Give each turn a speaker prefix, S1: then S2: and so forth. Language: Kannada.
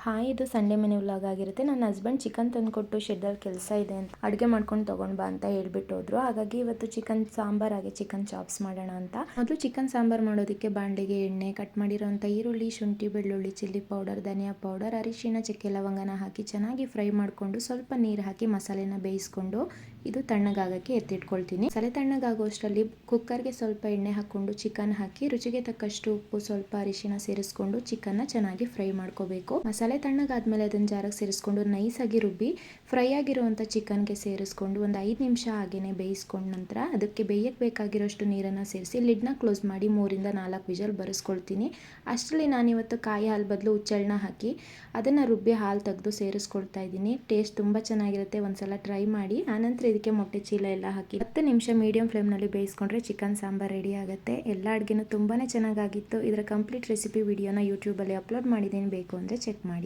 S1: ಹಾಯ್, ಇದು ಸಂಡೇ ಮೆನು ವ್ಲಾಗ್ ಆಗಿರುತ್ತೆ. ನನ್ನ ಹಸ್ಬೆಂಡ್ ಚಿಕನ್ ತಂದುಕೊಟ್ಟು ಶೆಡ್ಡಲ್ಲಿ ಕೆಲಸ ಇದೆ ಅಂತ ಅಡುಗೆ ಮಾಡ್ಕೊಂಡು ತೊಗೊಂಡು ಬಾ ಅಂತ ಹೇಳ್ಬಿಟ್ಟು ಹೋದ್ರು. ಹಾಗಾಗಿ ಇವತ್ತು ಚಿಕನ್ ಸಾಂಬಾರ್ ಹಾಗೆ ಚಿಕನ್ ಚಾಪ್ಸ್ ಮಾಡೋಣ ಅಂತ. ಮೊದಲು ಚಿಕನ್ ಸಾಂಬಾರ್ ಮಾಡೋದಕ್ಕೆ ಬಾಣಲೆಗೆ ಎಣ್ಣೆ, ಕಟ್ ಮಾಡಿರೋಂಥ ಈರುಳ್ಳಿ, ಶುಂಠಿ, ಬೆಳ್ಳುಳ್ಳಿ, ಚಿಲ್ಲಿ ಪೌಡರ್, ಧನಿಯಾ ಪೌಡರ್, ಅರಿಶಿಣ, ಚಕ್ಕೆ ಲವಂಗನ ಹಾಕಿ ಚೆನ್ನಾಗಿ ಫ್ರೈ ಮಾಡಿಕೊಂಡು ಸ್ವಲ್ಪ ನೀರು ಹಾಕಿ ಮಸಾಲೆನ ಬೇಯಿಸ್ಕೊಂಡು ಇದು ತಣ್ಣಗಾಗಕ್ಕೆ ಎತ್ತಿಟ್ಕೊಳ್ತೀನಿ. ಮಸಾಲೆ ತಣ್ಣಗಾಗುವಷ್ಟರಲ್ಲಿ ಕುಕ್ಕರ್ಗೆ ಸ್ವಲ್ಪ ಎಣ್ಣೆ ಹಾಕ್ಕೊಂಡು ಚಿಕನ್ ಹಾಕಿ ರುಚಿಗೆ ತಕ್ಕಷ್ಟು ಉಪ್ಪು, ಸ್ವಲ್ಪ ಅರಿಶಿಣ ಸೇರಿಸ್ಕೊಂಡು ಚಿಕನ್ನ ಚೆನ್ನಾಗಿ ಫ್ರೈ ಮಾಡ್ಕೋಬೇಕು. ಮಸಾಲೆ ತಣ್ಣಗಾದ್ಮೇಲೆ ಅದನ್ನ ಜಾರಕ್ಕೆ ಸೇರಿಸ್ಕೊಂಡು ನೈಸಾಗಿ ರುಬ್ಬಿ ಫ್ರೈ ಆಗಿರುವಂಥ ಚಿಕನ್ಗೆ ಸೇರಿಸ್ಕೊಂಡು ಒಂದು 5 ನಿಮಿಷ ಹಾಗೇನೆ ಬೇಯಿಸ್ಕೊಂಡ ನಂತರ ಅದಕ್ಕೆ ಬೇಯಕ್ಕೆ ಬೇಕಾಗಿರೋಷ್ಟು ನೀರನ್ನು ಸೇರಿಸಿ ಲಿಡ್ನ ಕ್ಲೋಸ್ ಮಾಡಿ 3-4 ವಿಷಲ್ ಬರೆಸ್ಕೊಳ್ತೀನಿ. ಅಷ್ಟರಲ್ಲಿ ನಾನಿವತ್ತು ಕಾಯಿ ಹಾಲು ಬದಲು ಹುಚ್ಚೆಳ್ಳನ್ನ ಹಾಕಿ ಅದನ್ನು ರುಬ್ಬಿ ಹಾಲು ತೆಗೆದು ಸೇರಿಸ್ಕೊಳ್ತಾ ಇದ್ದೀನಿ. ಟೇಸ್ಟ್ ತುಂಬ ಚೆನ್ನಾಗಿರುತ್ತೆ, ಒಂದ್ಸಲ ಟ್ರೈ ಮಾಡಿ. ಆನಂತರ ಇದಕ್ಕೆ ಮೊಟ್ಟೆ ಚೀಲ ಎಲ್ಲ ಹಾಕಿ 10 ನಿಮಿಷ ಮೀಡಿಯಂ ಫ್ಲೇಮ್ನಲ್ಲಿ ಬೇಯಿಸ್ಕೊಂಡ್ರೆ ಚಿಕನ್ ಸಾಂಬಾರ್ ರೆಡಿ ಆಗುತ್ತೆ. ಎಲ್ಲ ಅಡುಗೆನೂ ತುಂಬಾ ಚೆನ್ನಾಗಾಗಿತ್ತು. ಇದರ ಕಂಪ್ಲೀಟ್ ರೆಸಿಪಿ ವಿಡಿಯೋನ ಯೂಟ್ಯೂಬಲ್ಲಿ ಅಪ್ಲೋಡ್ ಮಾಡಿದ್ದೀನಿ, ಬೇಕು ಅಂದರೆ ಚೆಕ್ ಮಾಡಿ.